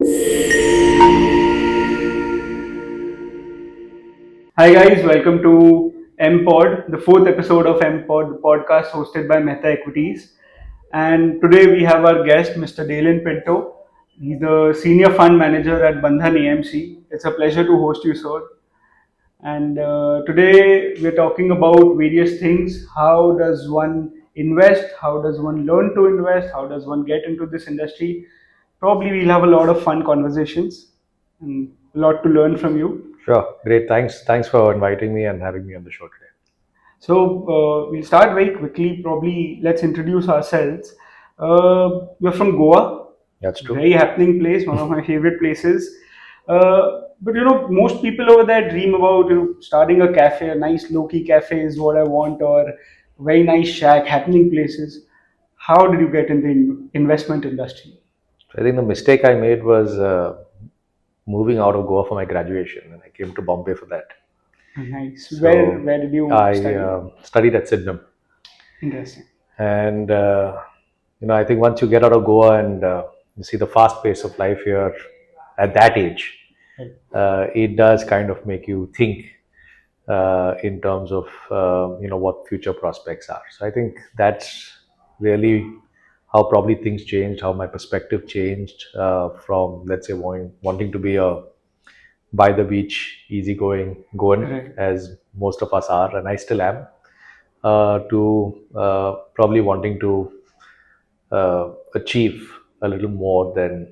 Hi guys, welcome to M-Pod, the fourth episode of M-Pod, the podcast hosted by Mehta Equities. And today we have our guest, Mr. Daylynn Pinto. He's the senior fund manager at Bandhan AMC. It's a pleasure to host you, sir. And today we're talking about various things. How does one invest? How does one learn to invest? How does one get into this industry? Probably we'll have a lot of fun conversations and a lot to learn from you. Sure. Great. Thanks for inviting me and having me on the show today. So we'll start very quickly. Probably let's introduce ourselves. We're from Goa. That's true. Very happening place, one of my favorite places. But most people over there dream about starting a cafe, a nice low-key cafe is what I want, or very nice shack, happening places. How did you get in the investment industry? I think the mistake I made was moving out of Goa for my graduation, and I came to Bombay for that. Nice. So Where did you I study? studied at Sydenham, Interesting. and I think once you get out of Goa and you see the fast pace of life here at that age, it does kind of make you think in terms of what future prospects are. So I think that's really how probably things changed, how my perspective changed from, let's say, wanting to be a by the beach, easygoing, going, Right. as most of us are, and I still am, to probably wanting to achieve a little more than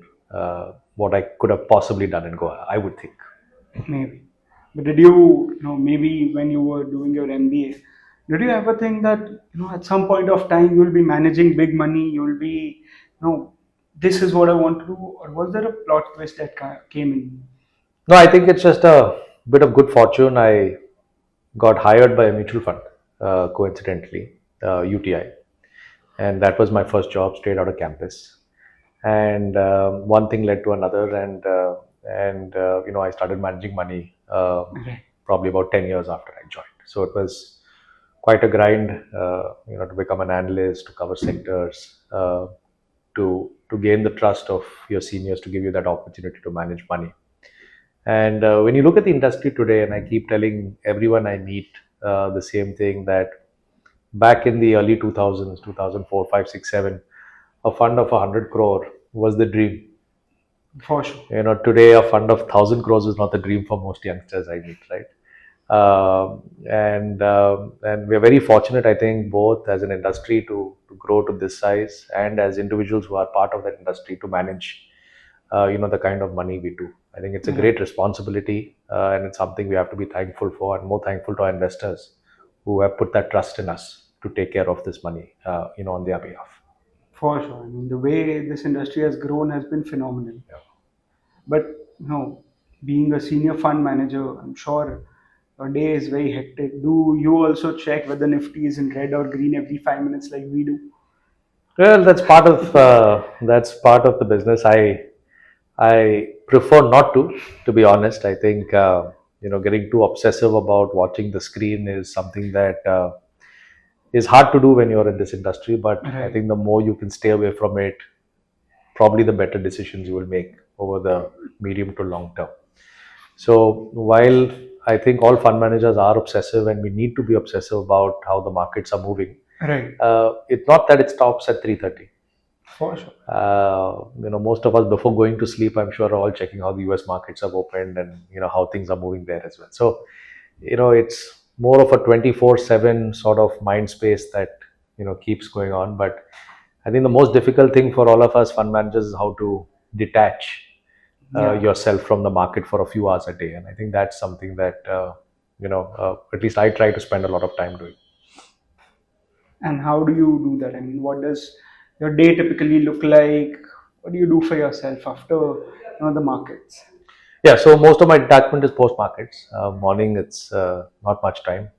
what I could have possibly done in Goa, I would think. Maybe. But did you, maybe when you were doing your MBA, did you ever think that, at some point of time you'll be managing big money, you'll be, this is what I want to do, or was there a plot twist that came in? No, I think it's just a bit of good fortune. I got hired by a mutual fund, coincidentally, UTI, and that was my first job straight out of campus. And one thing led to another, and I started managing money Right. probably about 10 years after I joined. So it was quite a grind, to become an analyst, to cover sectors, to gain the trust of your seniors to give you that opportunity to manage money. And when you look at the industry today, and I keep telling everyone I meet the same thing, that back in the early 2000s, 2004, 5, 6, 7, a fund of 100 crore was the dream. For sure. Today a fund of 1,000 crores is not the dream for most youngsters I meet, right? And we're very fortunate, I think, both as an industry to grow to this size, and as individuals who are part of that industry to manage the kind of money we do. I think it's a great responsibility, and it's something we have to be thankful for, and more thankful to our investors who have put that trust in us to take care of this money, on their behalf. For sure. I mean, the way this industry has grown has been phenomenal. Yeah. But, being a senior fund manager, I'm sure your day is very hectic. Do you also check whether Nifty is in red or green every 5 minutes like we do? Well, that's part of the business. I prefer not to be honest. I think getting too obsessive about watching the screen is something that is hard to do when you're in this industry. But I Right. think the more you can stay away from it, probably the better decisions you will make over the medium to long term. So while I think all fund managers are obsessive, and we need to be obsessive about how the markets are moving, Right. it's not that it stops at 3:30. For sure. Most of us, before going to sleep, I'm sure, are all checking how the US markets have opened, and how things are moving there as well. So it's more of a 24/7 sort of mind space that keeps going on. But I think the most difficult thing for all of us fund managers is how to detach Yeah. yourself from the market for a few hours a day, and I think that's something that at least I try to spend a lot of time doing. And how do you do that? I mean, what does your day typically look like? What do you do for yourself after the markets? Yeah, so most of my detachment is post markets. Morning, it's not much time.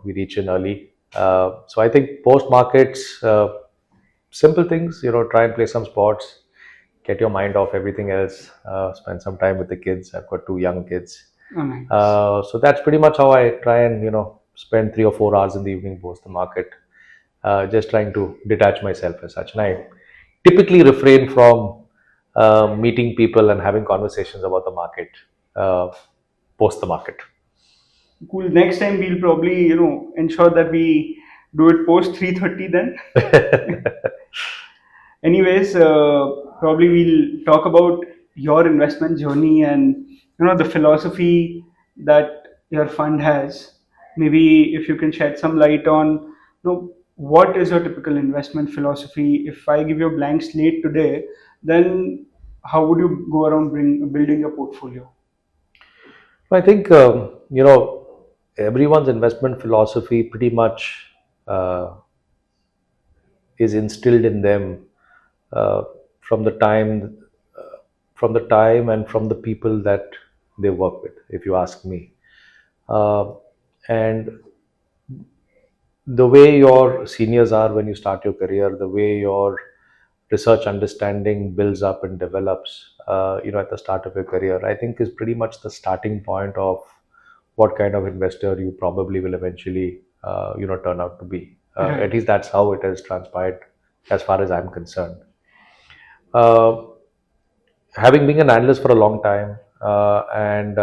We reach in early. So I think post markets, simple things. Try and play some sports, get your mind off everything else. Spend some time with the kids. I've got two young kids. Oh, nice. So that's pretty much how I try and spend 3 or 4 hours in the evening post the market, just trying to detach myself as such. And I typically refrain from meeting people and having conversations about the market uh, post the market. Cool. Next time we'll probably, ensure that we do it post 3:30 then. Anyways, probably we'll talk about your investment journey and the philosophy that your fund has. Maybe if you can shed some light on what is your typical investment philosophy. If I give you a blank slate today, then how would you go around building a portfolio? I think everyone's investment philosophy pretty much uh, is instilled in them uh, from the time and from the people that they work with, if you ask me. And the way your seniors are when you start your career, the way your research understanding builds up and develops, at the start of your career, I think is pretty much the starting point of what kind of investor you probably will eventually, turn out to be. At least that's how it has transpired, as far as I'm concerned. Uh, Having been an analyst for a long time, and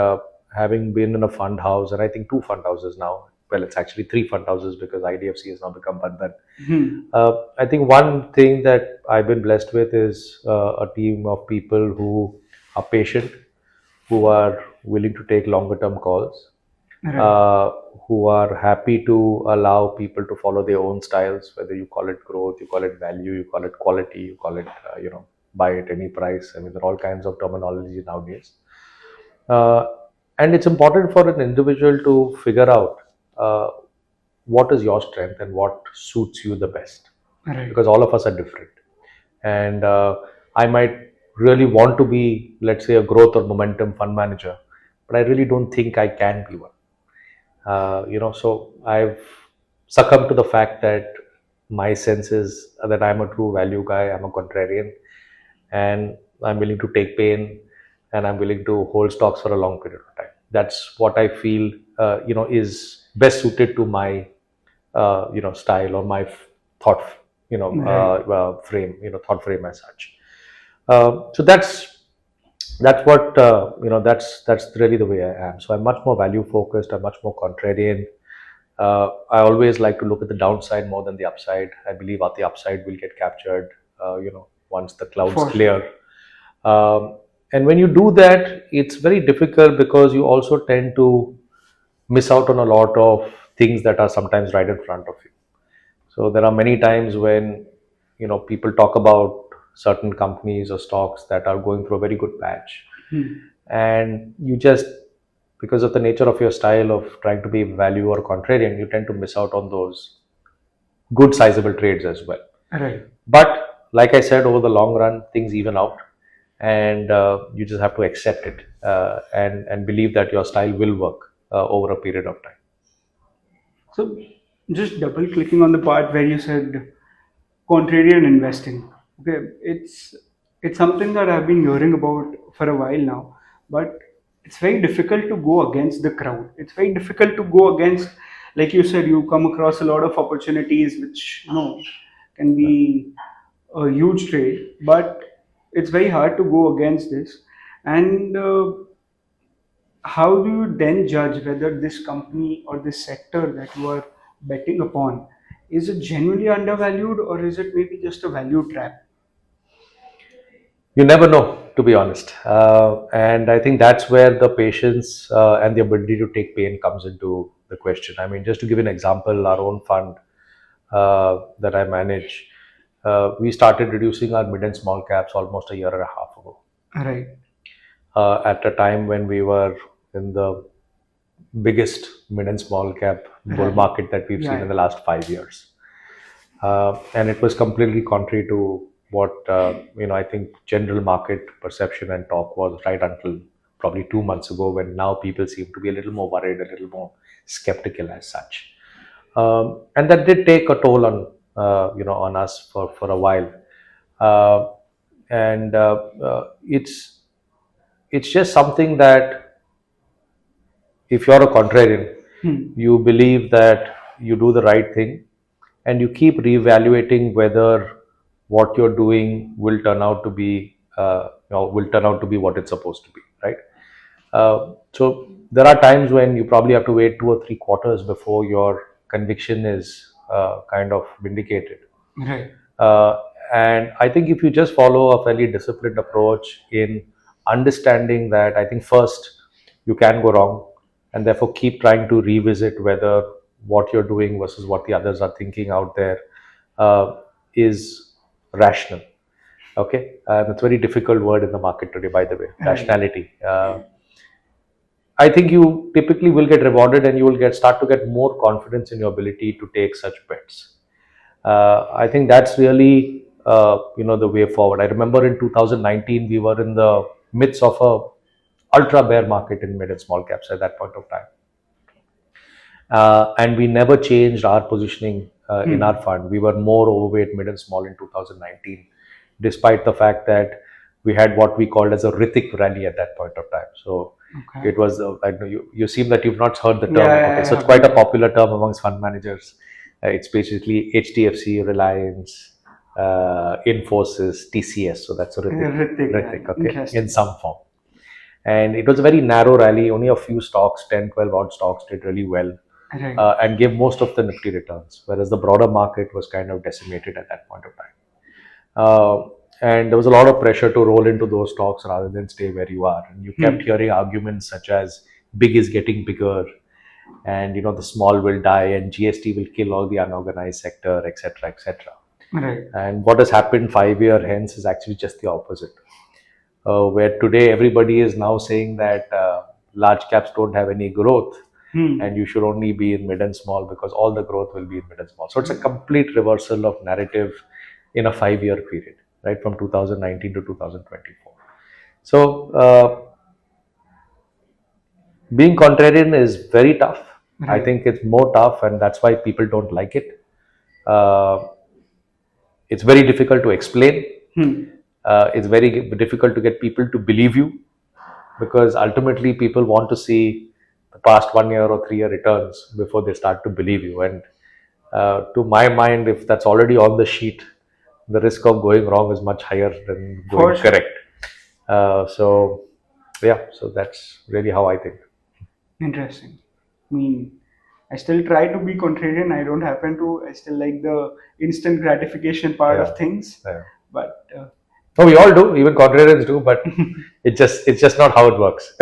having been in a fund house, and I think two fund houses now. Well, it's actually three fund houses because IDFC has now become Bandhan. I think one thing that I've been blessed with is a team of people who are patient, who are willing to take longer term calls, Right. who are happy to allow people to follow their own styles, whether you call it growth, you call it value, you call it quality, you call it, buy at any price. I mean, there are all kinds of terminology nowadays. Uh, and it's important for an individual to figure out uh, what is your strength and what suits you the best, Right. because all of us are different. And I might really want to be, let's say, a growth or momentum fund manager, but I really don't think I can be one. So I've succumbed to the fact that my sense is that I'm a true value guy, I'm a contrarian, and I'm willing to take pain, and I'm willing to hold stocks for a long period of time. That's what I feel, is best suited to my, style or my thought, frame, thought frame as such. So that's what, that's really the way I am. So I'm much more value focused. I'm much more contrarian. I always like to look at the downside more than the upside. I believe that the upside will get captured, once the clouds For clear. And when you do that, it's very difficult because you also tend to miss out on a lot of things that are sometimes right in front of you. So there are many times when people talk about certain companies or stocks that are going through a very good patch, and you just, because of the nature of your style of trying to be value or contrarian, you tend to miss out on those good sizable trades as well. Right. But like I said, over the long run, things even out, and you just have to accept it, and believe that your style will work over a period of time. So, just double clicking on the part where you said contrarian investing. Okay, it's something that I've been hearing about for a while now, but it's very difficult to go against the crowd. It's very difficult to go against, like you said, you come across a lot of opportunities which can be a huge trade, but it's very hard to go against this. And how do you then judge whether this company or this sector that you are betting upon is it genuinely undervalued or is it maybe just a value trap? You never know, to be honest, and I think that's where the patience and the ability to take pain comes into the question. I mean, just to give an example, our own fund that I manage, we started reducing our mid and small caps almost a year and a half ago, Right. at a time when we were in the biggest mid and small cap bull Right. market that we've seen Yeah. in the last 5 years. And it was completely contrary to what, I think general market perception and talk was right until probably 2 months ago, when now people seem to be a little more worried, a little more skeptical as such. And that did take a toll on, on us for a while. Uh, and it's just something that, if you're a contrarian, you believe that you do the right thing, and you keep reevaluating whether what you're doing will turn out to be will turn out to be what it's supposed to be, right? So there are times when you probably have to wait 2 or 3 quarters before your conviction is kind of vindicated. Right. Uh, and I think if you just follow a fairly disciplined approach in understanding that, I think first you can go wrong, and therefore keep trying to revisit whether what you're doing versus what the others are thinking out there is rational. Okay, it's a very difficult word in the market today, by the way, Right. rationality. I think you typically will get rewarded, and you will start to get more confidence in your ability to take such bets. I think that's really the way forward. I remember in 2019 we were in the midst of a ultra bear market in mid and small caps at that point of time, and we never changed our positioning in our fund. We were more overweight mid and small in 2019, despite the fact that we had what we called as a Rithik rally at that point of time. So Okay. it was, I know you seem that you've not heard the term. Yeah, Okay, I so it's haven't. quite a popular term amongst fund managers. It's basically HDFC, Reliance, Infosys, TCS. So that's a Rithik, okay, Interesting. in some form. And it was a very narrow rally. Only a few stocks, 10, 12 odd stocks did really well Right. and gave most of the nifty returns, whereas the broader market was kind of decimated at that point of time. And there was a lot of pressure to roll into those stocks rather than stay where you are. And you kept hearing arguments such as big is getting bigger, and the small will die, and GST will kill all the unorganized sector, etc., etc. Right. And what has happened 5 years hence is actually just the opposite. Where today everybody is now saying that large caps don't have any growth, and you should only be in mid and small because all the growth will be in mid and small. So it's a complete reversal of narrative in a 5 year period, right, from 2019 to 2024. So being contrarian is very tough. I Right. think it's more tough, and that's why people don't like it. It's very difficult to explain. It's very difficult to get people to believe you, because ultimately people want to see the past 1 year or 3 year returns before they start to believe you. And to my mind, if that's already on the sheet, the risk of going wrong is much higher than going sure. correct. So that's really how I think. Interesting. I mean, I still try to be contrarian. I don't happen to. I still like the instant gratification part Yeah. of things. Yeah. But No, we all do, even contrarians do, but it's just not how it works.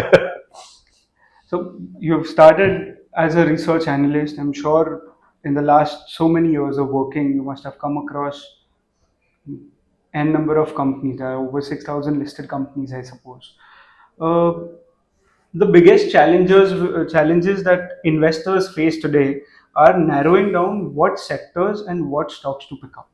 so you've started as a research analyst. I'm sure in the last so many years of working, you must have come across n number of companies. There are over 6,000 listed companies, I suppose. Uh, the biggest challenges that investors face today are narrowing down what sectors and what stocks to pick up.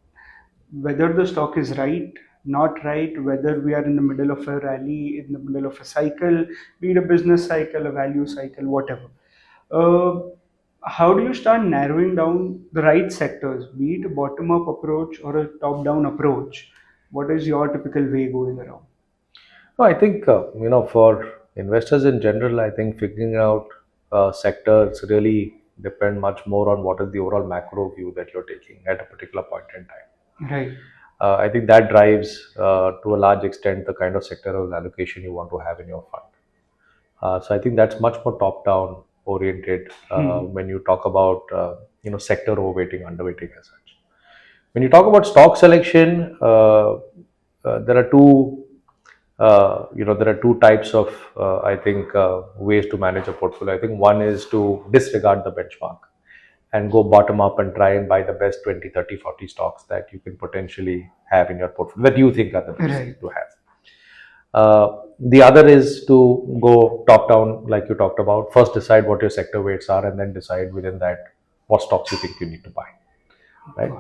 Whether the stock is right, not right, whether we are in the middle of a rally, in the middle of a cycle, be it a business cycle, a value cycle, whatever. Uh, how do you start narrowing down the right sectors, be it a bottom up approach or a top down approach? What is your typical way going around? No, I think for investors in general, I think figuring out sectors really depend much more on what is the overall macro view that you're taking at a particular point in time. Right. I think that drives to a large extent the kind of sectoral allocation you want to have in your fund. So I think that's much more top-down oriented when you talk about sector overweighting, underweighting as such. When you talk about stock selection, there are two types of I think ways to manage a portfolio. I think one is to disregard the benchmark and go bottom up and try and buy the best 20, 30, 40 stocks that you can potentially have in your portfolio that you think are the best Right. to have. The other is to go top down, like you talked about. First, decide what your sector weights are, and then decide within that what stocks you think you need to buy. Right?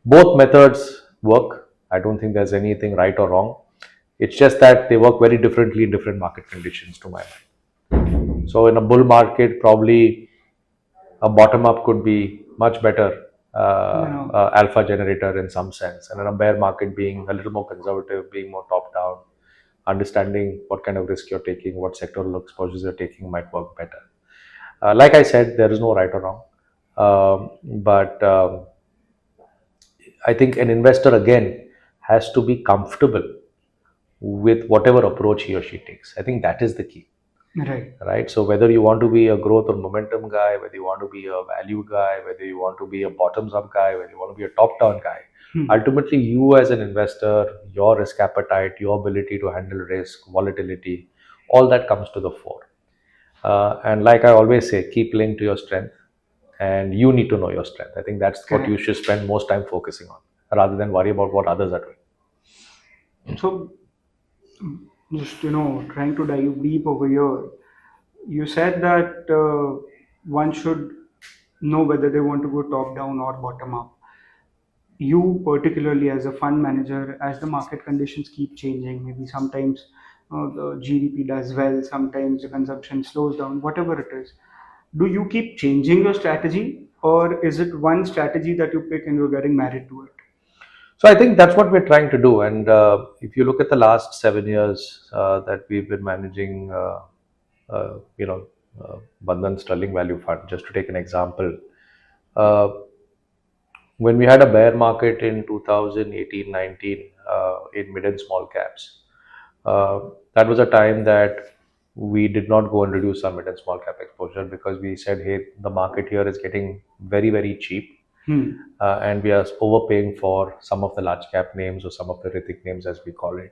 Both methods work. I don't think there's anything right or wrong. It's just that they work very differently in different market conditions, to my mind. So, in a bull market, probably a bottom up could be much better alpha generator in some sense, and in a bear market, being a little more conservative, being more top down, understanding what kind of risk you're taking, what sectoral exposures you're taking might work better. Like I said, there is no right or wrong, but I think an investor again has to be comfortable with whatever approach he or she takes. I think that is the key. Right. Right. So whether you want to be a growth or momentum guy, whether you want to be a value guy, whether you want to be a bottoms up guy, whether you want to be a top down guy, ultimately you as an investor, your risk appetite, your ability to handle risk, volatility, all that comes to the fore. And like I always say, keep playing to your strength, and you need to know your strength. I think that's what you Correct. should spend most time focusing on, rather than worry about what others are doing. So, just trying to dive deep over here, you said that one should know whether they want to go top down or bottom up. You, particularly as a fund manager, as the market conditions keep changing, maybe sometimes the GDP does well, sometimes the consumption slows down, whatever it is. Do you keep changing your strategy, or is it one strategy that you pick and you're getting married to it? So I think that's what we're trying to do. And if you look at the last 7 years that we've been managing, you know, Bandhan Sterling Value Fund, just to take an example, uh, when we had a bear market in 2018-19 in mid and small caps, that was a time that we did not go and reduce our mid and small cap exposure, because we said, hey, the market here is getting very, very cheap. And we are overpaying for some of the large cap names, or some of the Ritik names as we call it.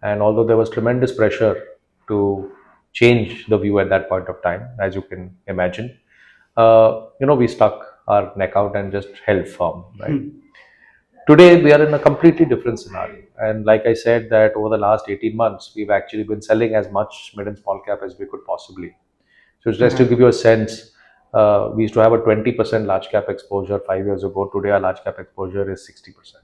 And although there was tremendous pressure to change the view at that point of time, as you can imagine, we stuck our neck out and just held firm, right? Today we are in a completely different scenario, and like I said, that over the last 18 months we've actually been selling as much mid and small cap as we could possibly. So just to give you a sense, we used to have a 20% large cap exposure 5 years ago. Today our large cap exposure is 60%.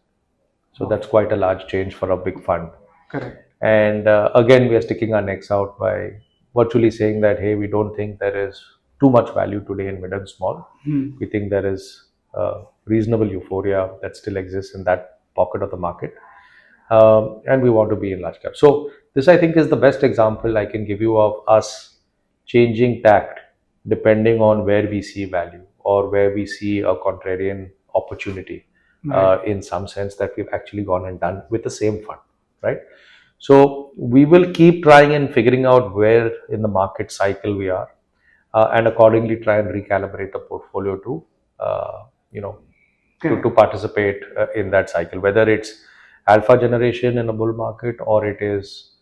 So that's quite a large change for a big fund. Correct. And again, we are sticking our necks out by virtually saying that, hey, we don't think there is too much value today in mid and small. We think there is reasonable euphoria that still exists in that pocket of the market. And we want to be in large cap. So this, I think, is the best example I can give you of us changing tact depending on where we see value, or where we see a contrarian opportunity, in some sense, that we've actually gone and done with the same fund, right? So we will keep trying and figuring out where in the market cycle we are, and accordingly try and recalibrate the portfolio to, you know, to participate in that cycle, whether it's alpha generation in a bull market, or it is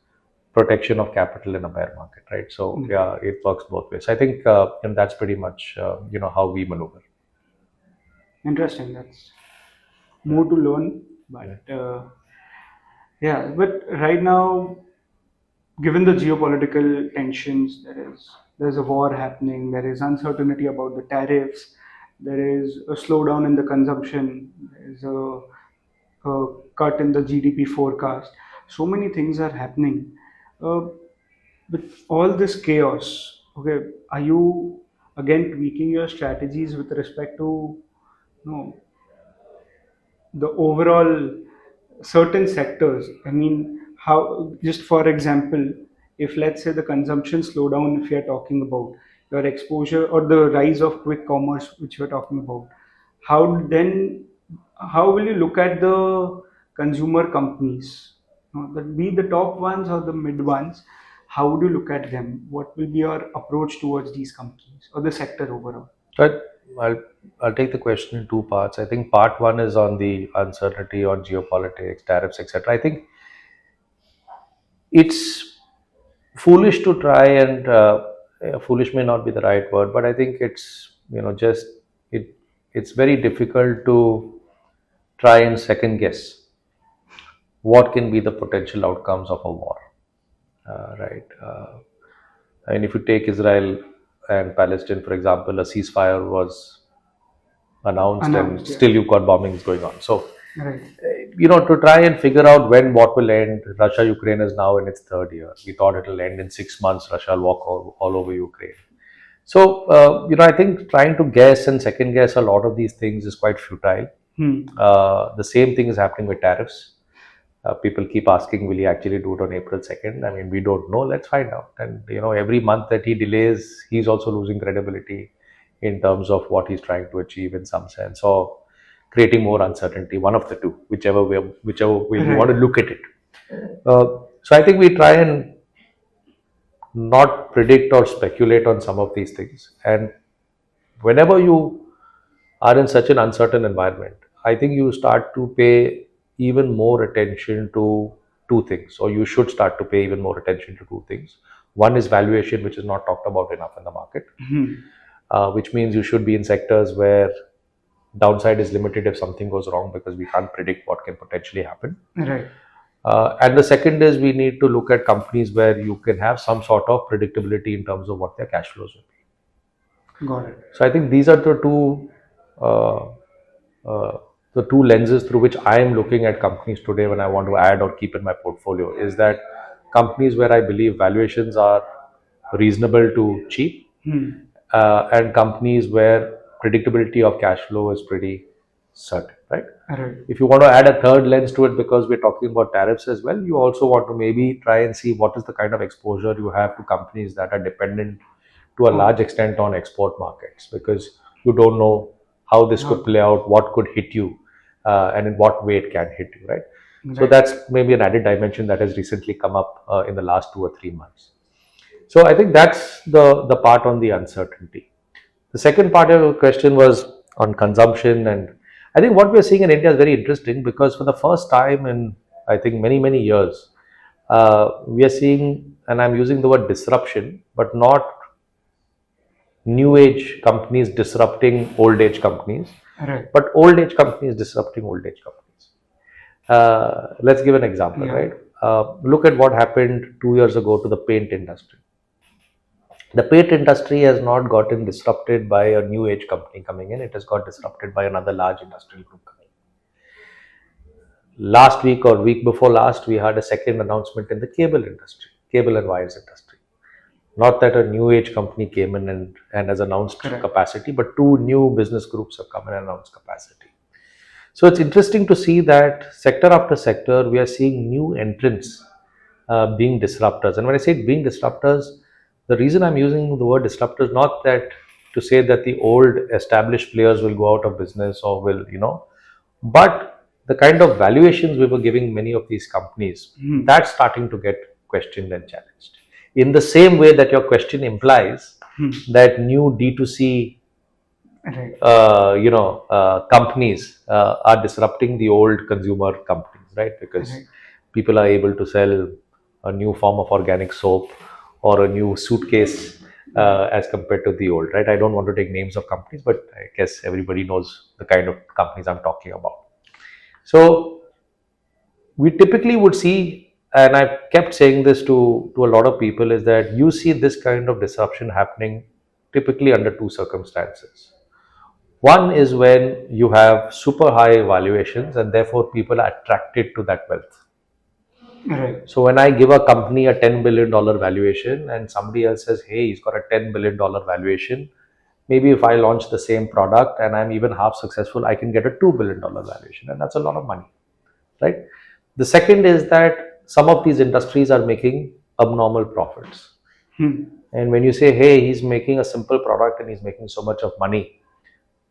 protection of capital in a bear market, right? So yeah, it works both ways. I think, and that's pretty much how we maneuver. Interesting. That's more to learn, but yeah. But right now, given the geopolitical tensions, there's a war happening. There is uncertainty about the tariffs. There is a slowdown in the consumption. There is a cut in the GDP forecast. So many things are happening. Uh, with all this chaos, okay, are you again tweaking your strategies with respect to, you know, the overall certain sectors? I mean, how, just for example, if let's say the consumption slowdown, if you're talking about your exposure, or the rise of quick commerce, which you're talking about, how then, how will you look at the consumer companies? Be the top ones or the mid ones? How would you look at them? What will be your approach towards these companies or the sector overall? But I'll take the question in two parts. I think part one is on the uncertainty on geopolitics, tariffs, etc. I think it's foolish to try and foolish may not be the right word, but I think it's just it's very difficult to try and second guess what can be the potential outcomes of a war, right? I mean, if you take Israel and Palestine, for example, a ceasefire was announced, and Announced, yeah. still you've got bombings going on. So, Right. to try and figure out when what will end. Russia Ukraine is now in its third year. We thought it will end in 6 months. Russia will walk all over Ukraine. So, I think trying to guess and second guess a lot of these things is quite futile. The same thing is happening with tariffs. People keep asking, will he actually do it on April 2nd? I mean, we don't know. Let's find out. And, every month that he delays, he's also losing credibility in terms of what he's trying to achieve in some sense, or creating more uncertainty. One of the two, whichever way you want to look at it. So I think we try and not predict or speculate on some of these things. And whenever you are in such an uncertain environment, I think you start to pay even more attention to two things, or you should start to pay even more attention to two things. One is valuation, which is not talked about enough in the market, which means you should be in sectors where downside is limited if something goes wrong, because we can't predict what can potentially happen. Right. And the second is we need to look at companies where you can have some sort of predictability in terms of what their cash flows will be. Got it. So I think these are uh, uh, the two lenses through which I am looking at companies today when I want to add or keep in my portfolio. Is that companies where I believe valuations are reasonable to cheap, and companies where predictability of cash flow is pretty certain, right? Right. If you want to add a third lens to it, because we're talking about tariffs as well, you also want to maybe try and see what is the kind of exposure you have to companies that are dependent to a large extent on export markets, because you don't know how this could play out, what could hit you, and in what way it can hit you, right? So that's maybe an added dimension that has recently come up in the last 2 or 3 months. So I think that's the part on the uncertainty. The second part of your question was on consumption, and I think what we're seeing in India is very interesting, because for the first time in, I think, many years, we are seeing, and I'm using the word disruption, but not new age companies disrupting old age companies, Right. but old age companies disrupting old age companies. Let's give an example, right? Look at what happened 2 years ago to the paint industry. The paint industry has not gotten disrupted by a new age company coming in, it has got disrupted by another large industrial group coming in. Last week or week before last, we had a second announcement in the cable industry, cable and wires industry. Not that a new age company came in and has announced capacity, but two new business groups have come in and announced capacity. So it's interesting to see that sector after sector, we are seeing new entrants being disruptors. And when I say being disruptors, the reason I'm using the word disruptors, not that to say that the old established players will go out of business or will, but the kind of valuations we were giving many of these companies, that's starting to get questioned and challenged. In the same way that your question implies that new D2C companies are disrupting the old consumer companies, right? Because people are able to sell a new form of organic soap or a new suitcase as compared to the old, right? I don't want to take names of companies, but I guess everybody knows the kind of companies I'm talking about. So we typically would see, and I've kept saying this to a lot of people, is that you see this kind of disruption happening typically under two circumstances. One is when you have super high valuations and therefore people are attracted to that wealth. Right. So when I give a company a $10 billion valuation and somebody else says, hey, he's got a $10 billion valuation, maybe if I launch the same product and I'm even half successful, I can get a $2 billion valuation, and that's a lot of money, right? The second is that some of these industries are making abnormal profits. And when you say, hey, he's making a simple product and he's making so much of money,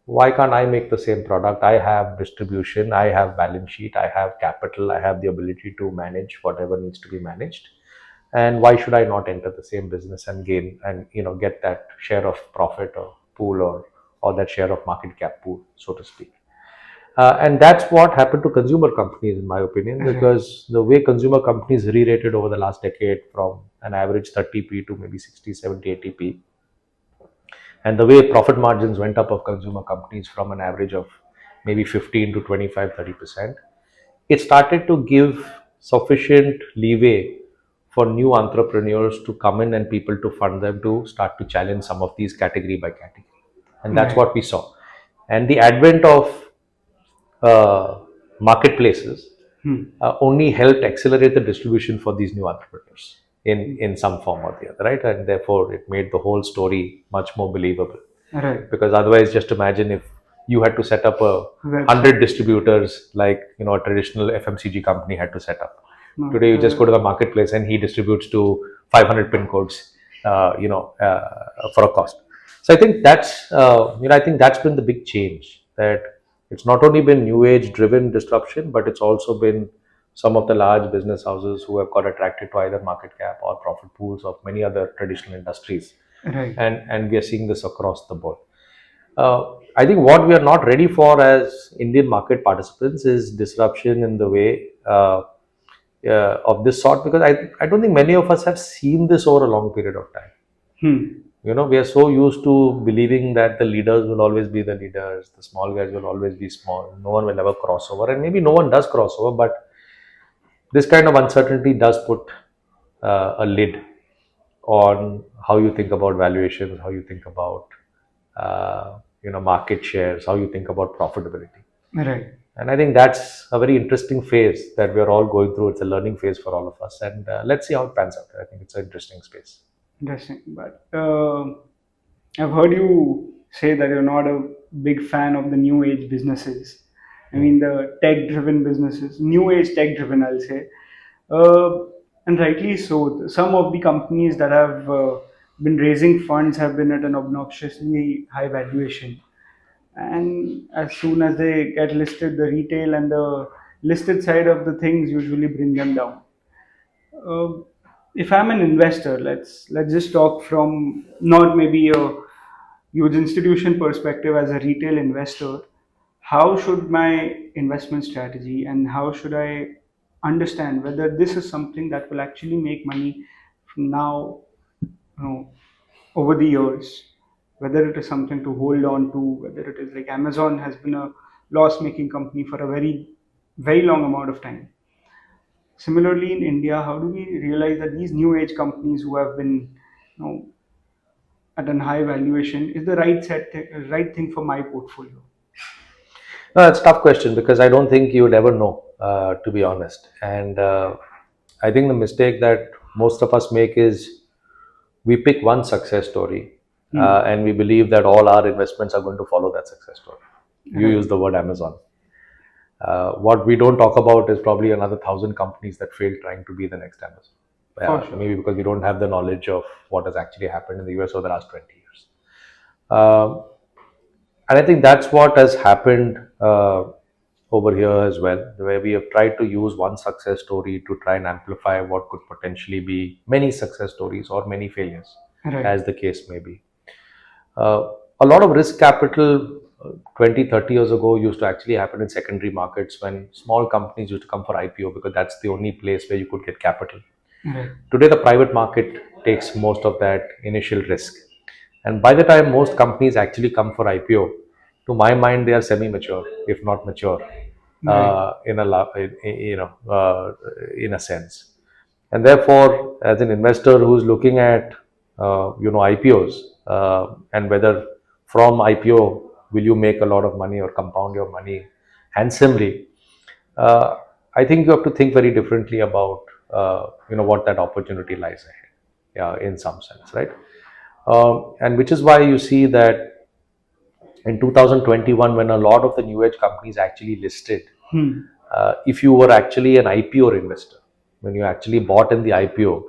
why can't I make the same product? I have distribution, I have balance sheet, I have capital, I have the ability to manage whatever needs to be managed. And why should I not enter the same business and gain and get that share of profit or pool or that share of market cap pool, so to speak? And that's what happened to consumer companies, in my opinion, because the way consumer companies re-rated over the last decade from an average 30p to maybe 60, 70, 80p, and the way profit margins went up of consumer companies from an average of maybe 15 to 25, 30%, it started to give sufficient leeway for new entrepreneurs to come in and people to fund them to start to challenge some of these category by category. And that's what we saw. And the advent of marketplaces only helped accelerate the distribution for these new entrepreneurs in some form or the other, right? And therefore, it made the whole story much more believable. Right. Because otherwise, just imagine if you had to set up 100 distributors like a traditional FMCG company had to set up. Today, you just go to the marketplace and he distributes to 500 pin codes, for a cost. So I think that's been the big change, that it's not only been new age driven disruption, but it's also been some of the large business houses who have got attracted to either market cap or profit pools of many other traditional industries. Right. And we are seeing this across the board. I think what we are not ready for as Indian market participants is disruption in the way of this sort, because I don't think many of us have seen this over a long period of time. We are so used to believing that the leaders will always be the leaders, the small guys will always be small, no one will ever cross over, and maybe no one does cross over, but this kind of uncertainty does put a lid on how you think about valuations, how you think about market shares, how you think about profitability. Right. And I think that's a very interesting phase that we are all going through. It's a learning phase for all of us, and let's see how it pans out. I think it's an interesting space. Interesting. But I've heard you say that you're not a big fan of the new age businesses. I mean, the tech driven businesses, new age tech driven, I'll say. And rightly so. Some of the companies that have been raising funds have been at an obnoxiously high valuation. And as soon as they get listed, the retail and the listed side of the things usually bring them down. uh, if I'm an investor, let's just talk from not maybe a huge institution perspective. As a retail investor, how should my investment strategy and how should I understand whether this is something that will actually make money from now, over the years, whether it is something to hold on to, whether it is like Amazon has been a loss making company for a very long amount of time. Similarly, in India, how do we realize that these new age companies who have been, at a high valuation is the right thing for my portfolio? No, that's a tough question because I don't think you would ever know, to be honest. And I think the mistake that most of us make is we pick one success story and we believe that all our investments are going to follow that success story. You use the word Amazon. What we don't talk about is probably another 1,000 companies that failed trying to be the next Amazon. Sure. Maybe because we don't have the knowledge of what has actually happened in the US over the last 20 years. And I think that's what has happened over here as well, where we have tried to use one success story to try and amplify what could potentially be many success stories or many failures, as the case may be. A lot of risk capital 20, 30 years ago used to actually happen in secondary markets when small companies used to come for IPO because that's the only place where you could get capital. Today, the private market takes most of that initial risk. And by the time most companies actually come for IPO, to my mind, they are semi-mature, if not mature, in a sense. And therefore, as an investor who's looking at IPOs and whether from IPO will you make a lot of money or compound your money handsomely, I think you have to think very differently about what that opportunity lies ahead, in some sense, right? And which is why you see that in 2021, when a lot of the new age companies actually listed, if you were actually an IPO investor, when you actually bought in the IPO,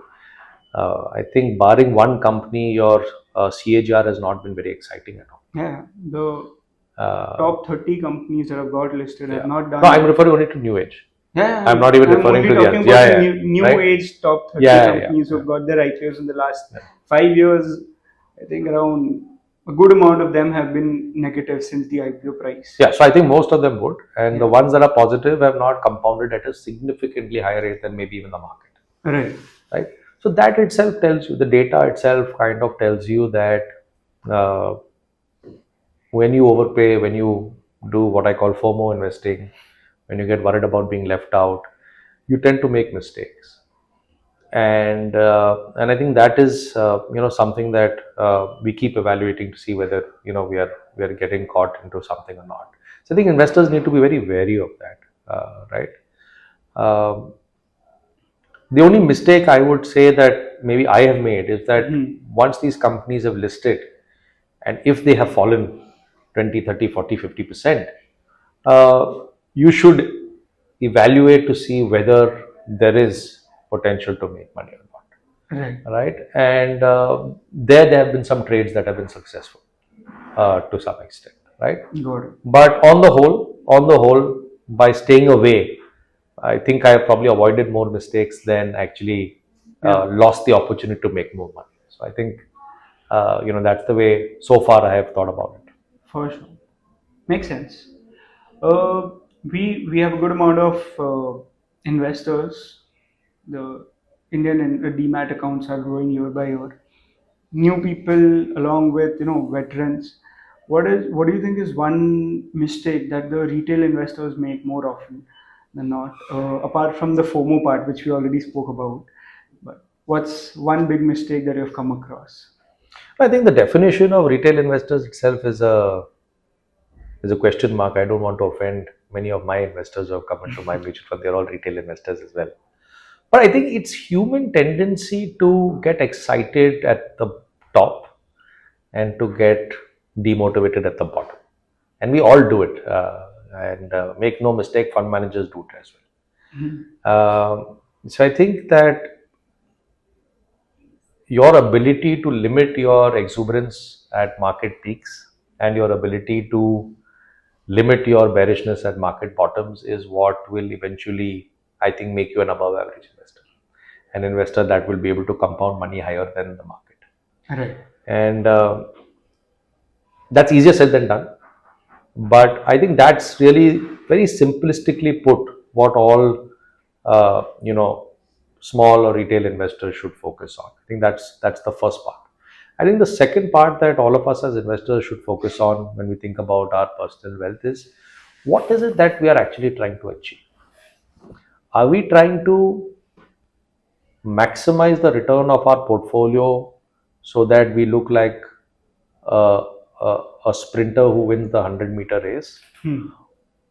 I think barring one company, your CAGR has not been very exciting at all. Yeah, the top 30 companies that have got listed have not done. No, I'm referring only to new age. Yeah, I'm not even referring to the others. Yeah, new age top 30 companies who have got their IPOs in the last 5 years. I think around a good amount of them have been negative since the IPO price. Yeah, so I think most of them would, and the ones that are positive have not compounded at a significantly higher rate than maybe even the market. Right. So that itself tells you, the data itself kind of tells you that when you overpay, when you do what I call FOMO investing, when you get worried about being left out, you tend to make mistakes. And I think that is something that we keep evaluating to see whether we are getting caught into something or not. So I think investors need to be very wary of that, right? The only mistake I would say that maybe I have made is that once these companies have listed, and if they have fallen 20, 30, 40, 50%, you should evaluate to see whether there is potential to make money or not. Right? And there have been some trades that have been successful to some extent. Right? Got it. But on the whole, by staying away I think I probably avoided more mistakes than actually lost the opportunity to make more money. So I think that's the way so far I have thought about it. For sure. Makes sense. Uh, we have a good amount of investors. The Indian demat accounts are growing year by year. New people along with veterans. What do you think is one mistake that the retail investors make more often than not? Apart from the FOMO part, which we already spoke about, but what's one big mistake that you've come across? I think the definition of retail investors itself is a question mark. I don't want to offend many of my investors who have come into my mutual fund. They're all retail investors as well. But I think it's human tendency to get excited at the top and to get demotivated at the bottom. And we all do it. And make no mistake, fund managers do it as well. So I think that your ability to limit your exuberance at market peaks and your ability to limit your bearishness at market bottoms is what will eventually, I think, make you an above average investor. An investor that will be able to compound money higher than the market. Right. And that's easier said than done. But I think that's really very simplistically put what all small or retail investors should focus on. I think that's the first part. I think the second part that all of us as investors should focus on when we think about our personal wealth is, what is it that we are actually trying to achieve? Are we trying to maximize the return of our portfolio so that we look like a, a sprinter who wins the 100-meter race?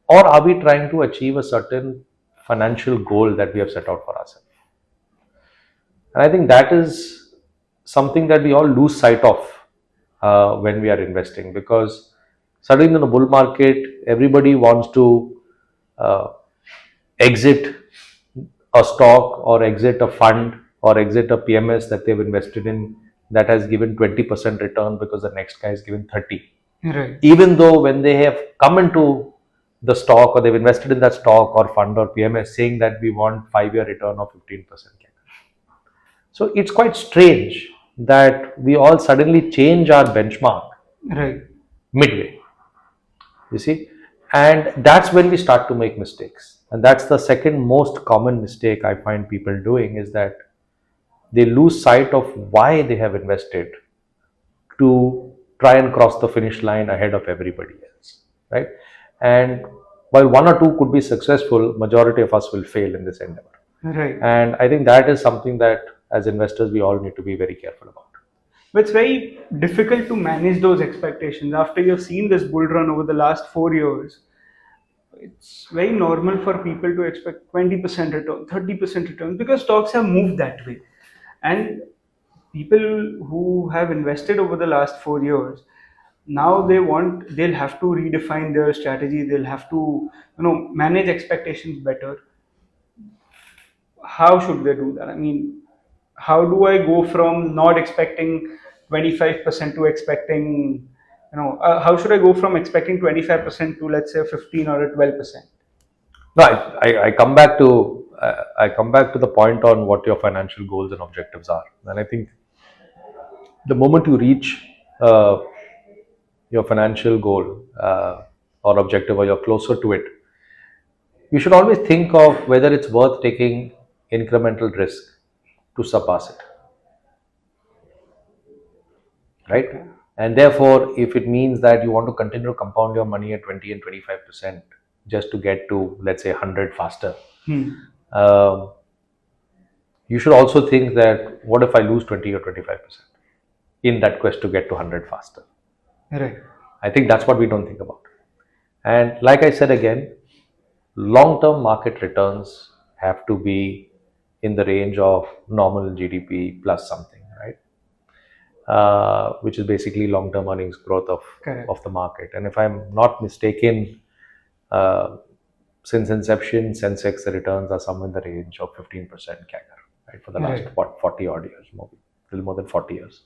Or are we trying to achieve a certain financial goal that we have set out for ourselves? And I think that is something that we all lose sight of when we are investing, because suddenly in the bull market, everybody wants to exit a stock or exit a fund or exit a PMS that they've invested in that has given 20% return because the next guy is given 30. Right. Even though when they have come into the stock or they've invested in that stock or fund or PMS saying that we want 5-year return of 15%. So it's quite strange that we all suddenly change our benchmark Right. midway, you see, and that's when we start to make mistakes. And that's the second most common mistake I find people doing, is that they lose sight of why they have invested to try and cross the finish line ahead of everybody else, right? And while one or two could be successful, majority of us will fail in this endeavor. Right. And I think that is something that as investors we all need to be very careful about. But it's very difficult to manage those expectations after you've seen this bull run over the last 4 years. It's very normal for people to expect 20% return, 30% returns, because stocks have moved that way. And people who have invested over the last 4 years, now they'll have to redefine their strategy, they'll have to manage expectations better. How should they do that? I mean, how do I go from not expecting 25% to expecting, how should I go from expecting 25% to, let's say, 15 or a 12%? No, I come back to I come back to the point on what your financial goals and objectives are. And I think the moment you reach your financial goal or objective, or you're closer to it, you should always think of whether it's worth taking incremental risk to surpass it, right? And therefore, if it means that you want to continue to compound your money at 20 and 25% just to get to, let's say, 100 faster, you should also think that, what if I lose 20 or 25% in that quest to get to 100 faster? Right. I think that's what we don't think about. And like I said again, long-term market returns have to be in the range of normal GDP plus something, right? Which is basically long-term earnings growth of the market. And if I'm not mistaken, since inception, Sensex, the returns are somewhere in the range of 15% CAGR, right, for the last 40 odd years, maybe a little more than 40 years.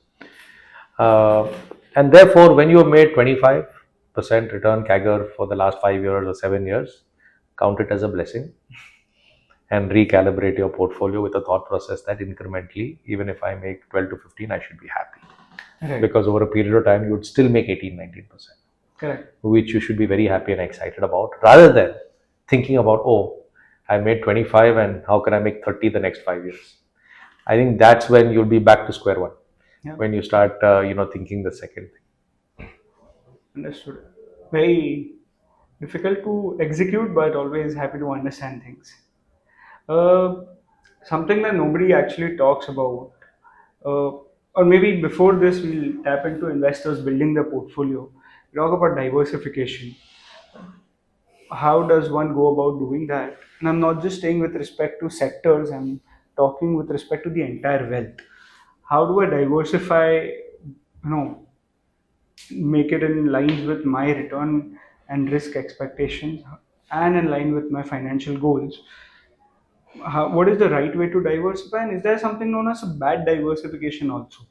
And therefore, when you have made 25% return CAGR for the last 5 years or 7 years, count it as a blessing. and recalibrate your portfolio with a thought process that incrementally, even if I make 12 to 15, I should be happy. Right. Because over a period of time, you would still make 18, 19%. Correct. Which you should be very happy and excited about, rather than thinking about, oh, I made 25 and how can I make 30 the next 5 years? I think that's when you'll be back to square one. Yeah. When you start, thinking the second thing. Understood. Very difficult to execute, but always happy to understand things. Uh, Something that nobody actually talks about, or maybe before this, we'll tap into investors building their portfolio. We talk about diversification. How does one go about doing that? And I'm not just saying with respect to sectors, I'm talking with respect to the entire wealth. How do I diversify, make it in lines with my return and risk expectations and in line with my financial goals? What is the right way to diversify? And is there something known as a bad diversification also?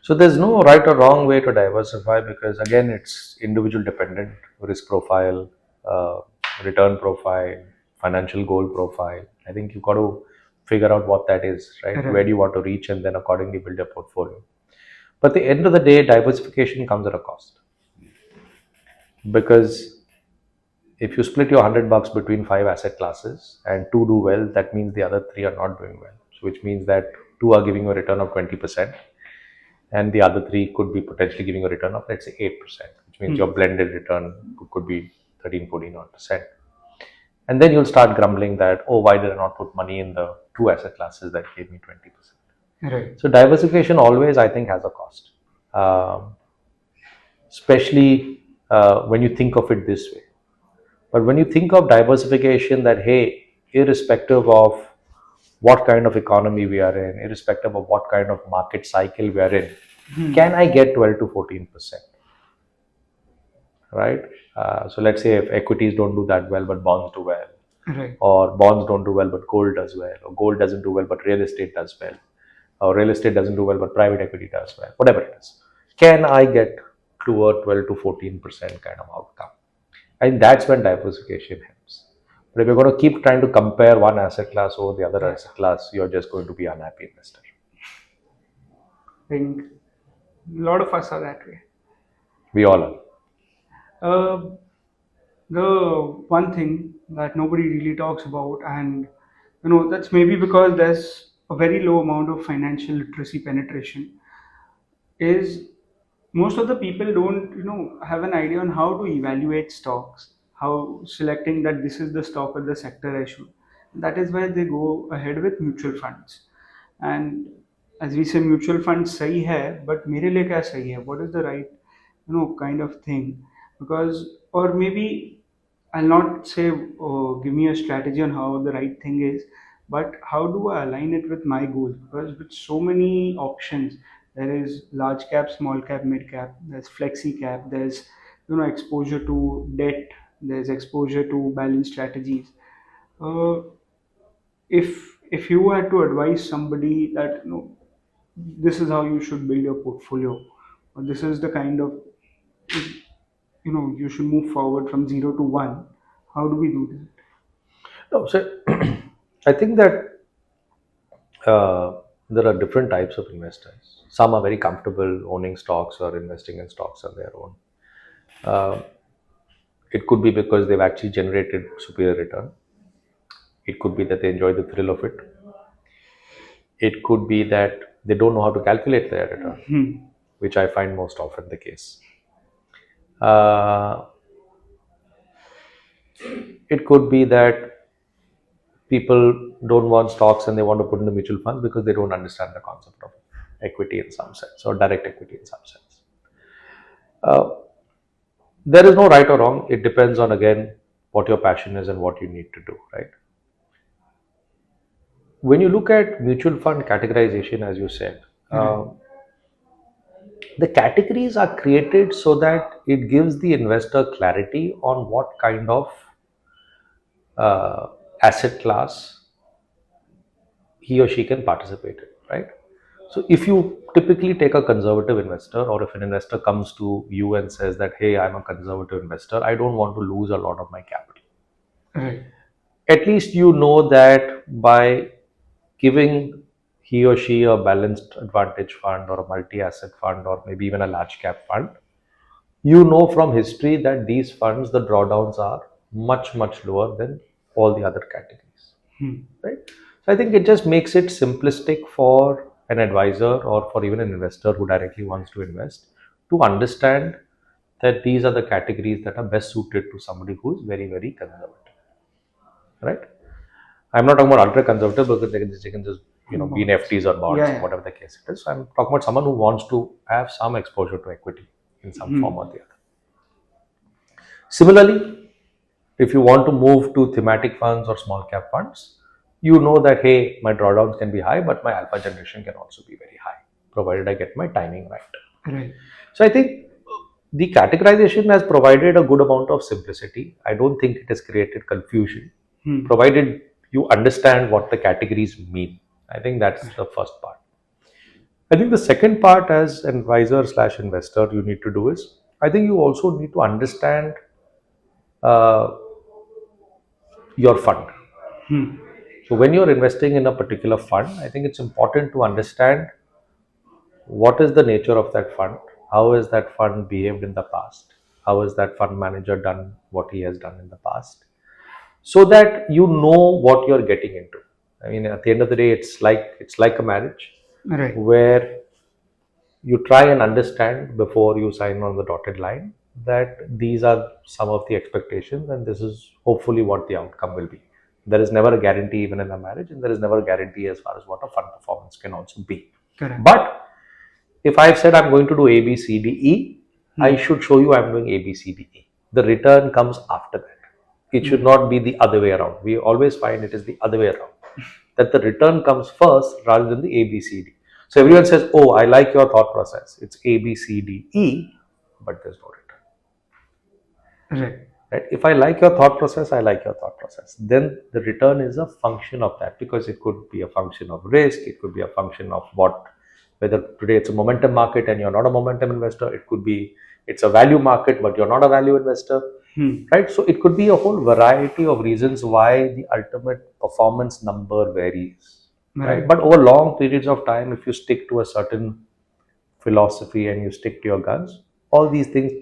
So there's no right or wrong way to diversify, because again, it's individual dependent, risk profile, uh, return profile, financial goal profile. I think you got to figure out what that is, right? Right. Where do you want to reach, and then accordingly build your portfolio. But at the end of the day, diversification comes at a cost, because if you split your $100 between 5 asset classes and two do well, that means the other three are not doing well. So which means that two are giving you a return of 20%, and the other three could be potentially giving a return of, let's say, 8%, which means your blended return could be 13, 14%. And then you'll start grumbling that, oh, why did I not put money in the two asset classes that gave me 20%? Right. So diversification always, I think, has a cost, especially when you think of it this way. But when you think of diversification, that, hey, irrespective of what kind of economy we are in, irrespective of what kind of market cycle we are in, can I get 12 to 14%? Right? So let's say if equities don't do that well, but bonds do well, Right. or bonds don't do well, but gold does well, or gold doesn't do well, but real estate does well, or real estate doesn't do well, but private equity does well, whatever it is. Can I get to a 12 to 14% kind of outcome? And that's when diversification helps. But if you're going to keep trying to compare one asset class over the other asset class, you're just going to be an unhappy investor. I think a lot of us are that way. We all are. The one thing that nobody really talks about, and that's maybe because there's a very low amount of financial literacy penetration, is most of the people don't have an idea on how to evaluate stocks, how selecting that this is the stock or the sector I should. That is why they go ahead with mutual funds. And as we say, mutual funds सही है, but मेरे लिए क्या सही है? What is the right kind of thing? Because, or maybe I'll not say, oh, give me a strategy on how the right thing is, but how do I align it with my goals? Because with so many options, there is large cap, small cap, mid cap, there's flexi cap, there's exposure to debt, there's exposure to balance strategies. Uh, if you had to advise somebody that this is how you should build your portfolio, or this is the kind of you should move forward from 0 to 1, how do we do that? No, so I think that there are different types of investors. Some are very comfortable owning stocks or investing in stocks on their own. It could be because they've actually generated superior return. It could be that they enjoy the thrill of it. It could be that they don't know how to calculate their return, which I find most often the case. It could be that people don't want stocks and they want to put in the mutual funds because they don't understand the concept of equity in some sense, or direct equity in some sense. There is no right or wrong. It depends on, again, what your passion is and what you need to do, right? When you look at mutual fund categorization, as you said, the categories are created so that it gives the investor clarity on what kind of asset class he or she can participate in, right? So if you typically take a conservative investor, or if an investor comes to you and says that, hey, I'm a conservative investor, I don't want to lose a lot of my capital. Right. at least you know that by giving he or she a balanced advantage fund or a multi-asset fund or maybe even a large cap fund, you know from history that these funds, the drawdowns are much, much lower than all the other categories, right? So I think it just makes it simplistic for an advisor or for even an investor who directly wants to invest to understand that these are the categories that are best suited to somebody who is very, very conservative, right? I'm not talking about ultra conservative because they can just be in FTs or bonds, Yeah. whatever the case it is. So I'm talking about someone who wants to have some exposure to equity in some form or the other. Similarly, if you want to move to thematic funds or small cap funds, you know that hey, my drawdowns can be high, but my alpha generation can also be very high, provided I get my timing right. Right. So I think the categorization has provided a good amount of simplicity. I don't think it has created confusion, provided you understand what the categories mean. I think that's the first part. I think the second part, as an advisor slash investor, you need to do is I think you also need to understand uh, your fund. So when you're investing in a particular fund, I think it's important to understand what is the nature of that fund, how has that fund behaved in the past, how has that fund manager done what he has done in the past, so that you know what you're getting into. I mean, at the end of the day, it's like a marriage, Right. where you try and understand before you sign on the dotted line that these are some of the expectations and this is hopefully what the outcome will be. There is never a guarantee even in a marriage, and there is never a guarantee as far as what a fund performance can also be. Correct. But if I've said I'm going to do A, B, C, D, E, I should show you I'm doing A, B, C, D, E. The return comes after that. It should not be the other way around. We always find it is the other way around. That the return comes first rather than the A, B, C, D. So everyone says, oh, I like your thought process. It's A, B, C, D, E, but there's no return. Right. Right? If I like your thought process, I like your thought process. Then the return is a function of that, because it could be a function of risk. It could be a function of whether today it's a momentum market and you're not a momentum investor. It could be it's a value market, but you're not a value investor. Right? So it could be a whole variety of reasons why the ultimate performance number varies. Right? But over long periods of time, if you stick to a certain philosophy and you stick to your guns, all these things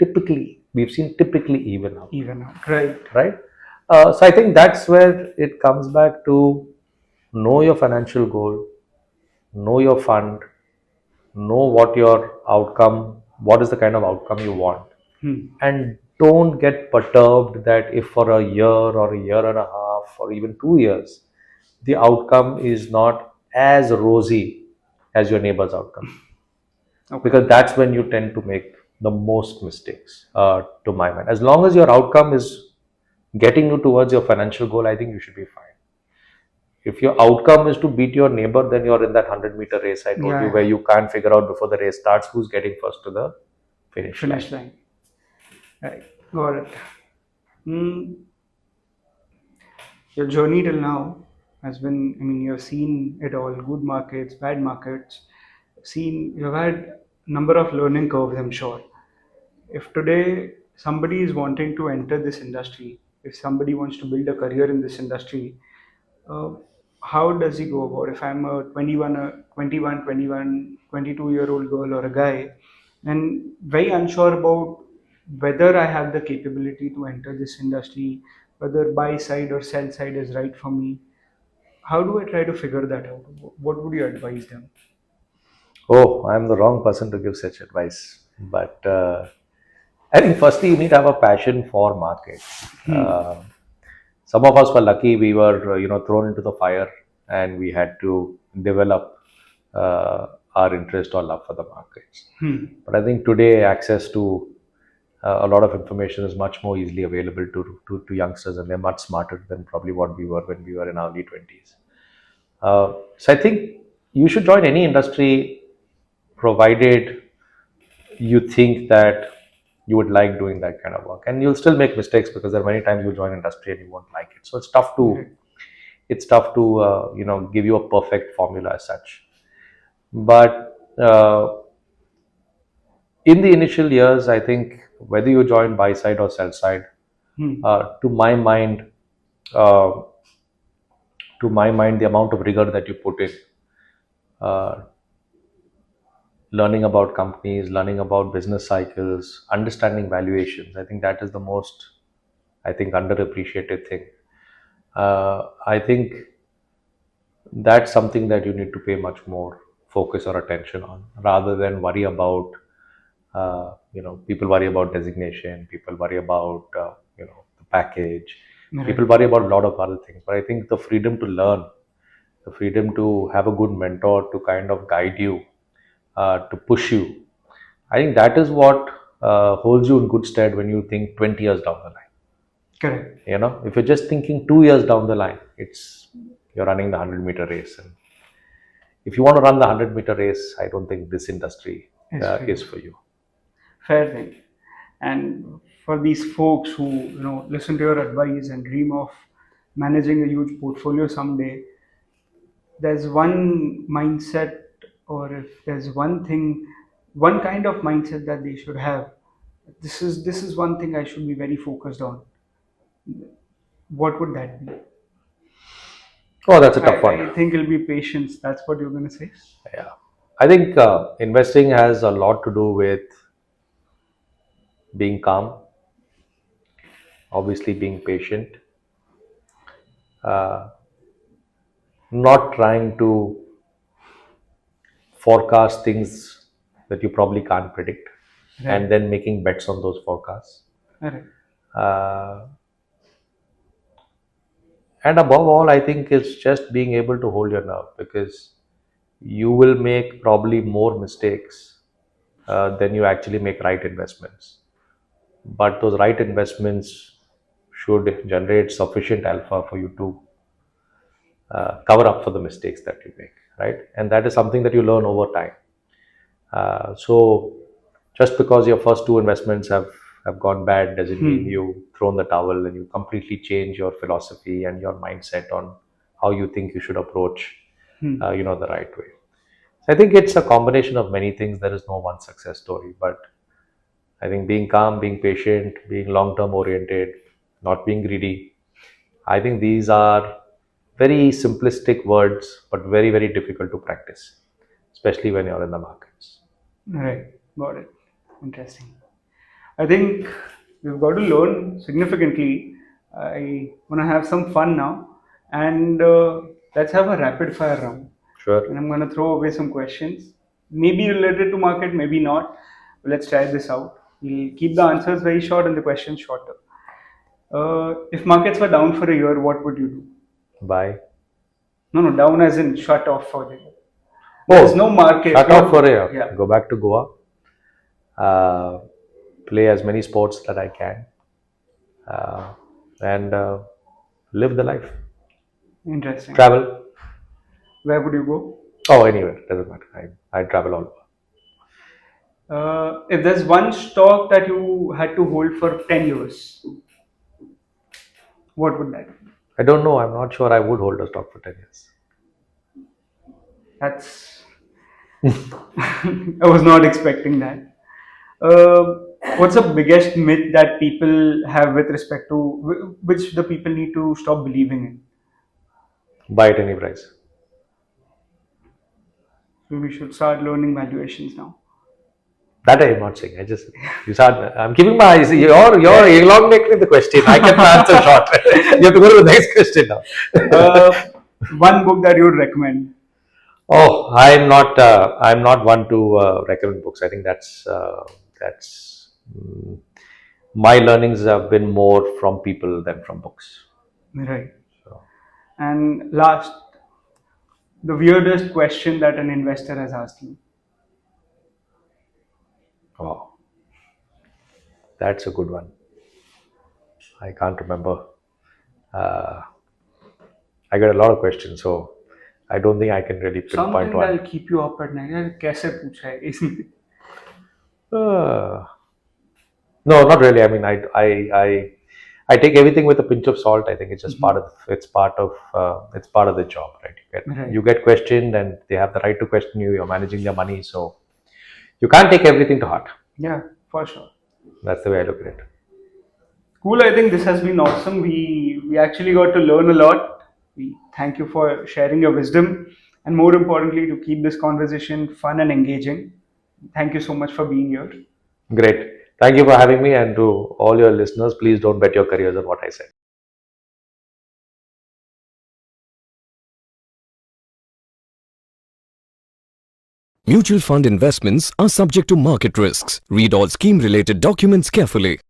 we've seen typically even out. Right? So I think that's where it comes back to know your financial goal, know your fund, know what is the kind of outcome you want, and don't get perturbed that if for a year or a year and a half or even 2 years, the outcome is not as rosy as your neighbor's outcome. Because that's when you tend to make the most mistakes, to my mind. As long as your outcome is getting you towards your financial goal, I think you should be fine. If your outcome is to beat your neighbor, then you're in that 100-meter race I told you, where you can't figure out before the race starts who's getting first to the finish line. Right. Got it. Your journey till now has been, I mean, you've seen it all, good markets, bad markets, you've had number of learning curves, I'm sure. If today somebody is wanting to enter this industry, if somebody wants to build a career in this industry, uh, how does he go about? If I'm a 22-year-old girl or a guy, and very unsure about whether I have the capability to enter this industry, whether buy side or sell side is right for me, how do I try to figure that out? What would you advise them? Oh, I'm the wrong person to give such advice. But I think firstly, you need to have a passion for markets. Some of us were lucky; we were, thrown into the fire, and we had to develop our interest or love for the markets. But I think today, access to a lot of information is much more easily available to youngsters, and they're much smarter than probably what we were when we were in our early 20s. So I think you should join any industry, provided you think that you would like doing that kind of work, and you'll still make mistakes because there are many times you join industry and you won't like it. So it's tough to give you a perfect formula as such. But in the initial years, I think whether you join buy side or sell side, to my mind, uh, to my mind, the amount of rigor that you put in, uh, learning about companies, learning about business cycles, understanding valuations. I think that is the most, I think, underappreciated thing. I think that's something that you need to pay much more focus or attention on, rather than worry about, people worry about designation, people worry about, the package, people worry about a lot of other things. But I think the freedom to learn, the freedom to have a good mentor to kind of guide you, to push you, I think that is what holds you in good stead when you think 20 years down the line. Correct. If you're just thinking 2 years down the line, you're running the 100-meter race. And if you want to run the 100-meter race, I don't think this industry is for you. Fair thing. And for these folks who listen to your advice and dream of managing a huge portfolio someday, there's one mindset, or if there's one thing, one kind of mindset that they should have. This is one thing I should be very focused on. What would that be? Oh, that's a tough one. I think it'll be patience. That's what you're going to say. Yeah. I think investing has a lot to do with being calm, obviously being patient, not trying to forecast things that you probably can't predict, Right. and then making bets on those forecasts. Right. And above all, I think it's just being able to hold your nerve, because you will make probably more mistakes than you actually make right investments. But those right investments should generate sufficient alpha for you to cover up for the mistakes that you make, right? And that is something that you learn over time. So just because your first two investments have gone bad doesn't mean you've thrown the towel and you completely change your philosophy and your mindset on how you think you should approach the right way. So I think it's a combination of many things. There is no one success story, but I think being calm, being patient, being long-term oriented, not being greedy, I think these are very simplistic words, but very, very difficult to practice, especially when you're in the markets. Right. Got it. Interesting. I think we've got to learn significantly. I want to have some fun now, and let's have a rapid fire round. Sure. And I'm going to throw away some questions, maybe related to market, maybe not. But let's try this out. We'll keep the answers very short and the questions shorter. If markets were down for a year, what would you do? Buy. No, down as in shut off for the year. There's no market. Shut off for a year. Yeah. Go back to Goa. Play as many sports that I can, and live the life. Interesting. Travel. Where would you go? Oh, anywhere. Doesn't matter. I travel all over. If there's one stock that you had to hold for 10 years, what would that be? I don't know. I'm not sure I would hold a stock for 10 years. That's. I was not expecting that. What's the biggest myth that people have with respect to which the people need to stop believing in? Buy at any price. So we should start learning valuations now. That I am not saying. I'm keeping my eyes. You're elongating the question. I can answer short. You have to go to the next question now. One book that you would recommend. Oh, I'm not one to recommend books. I think that's my learnings have been more from people than from books. Right. So. And last, the weirdest question that an investor has asked you. Oh, that's a good one. I can't remember. I get a lot of questions, so I don't think I can really pinpoint one. Something that'll keep you up at night. Kaise pucha hai, isn't it? No, not really. I mean, I take everything with a pinch of salt. I think it's just part of the job, right? You get questioned, and they have the right to question you. You're managing their money, so you can't take everything to heart. Yeah, for sure. That's the way I look at it. Cool. I think this has been awesome. We actually got to learn a lot. We thank you for sharing your wisdom and, more importantly, to keep this conversation fun and engaging. Thank you so much for being here. Great. Thank you for having me, and to all your listeners, please don't bet your careers on what I said. Mutual fund investments are subject to market risks. Read all scheme related documents carefully.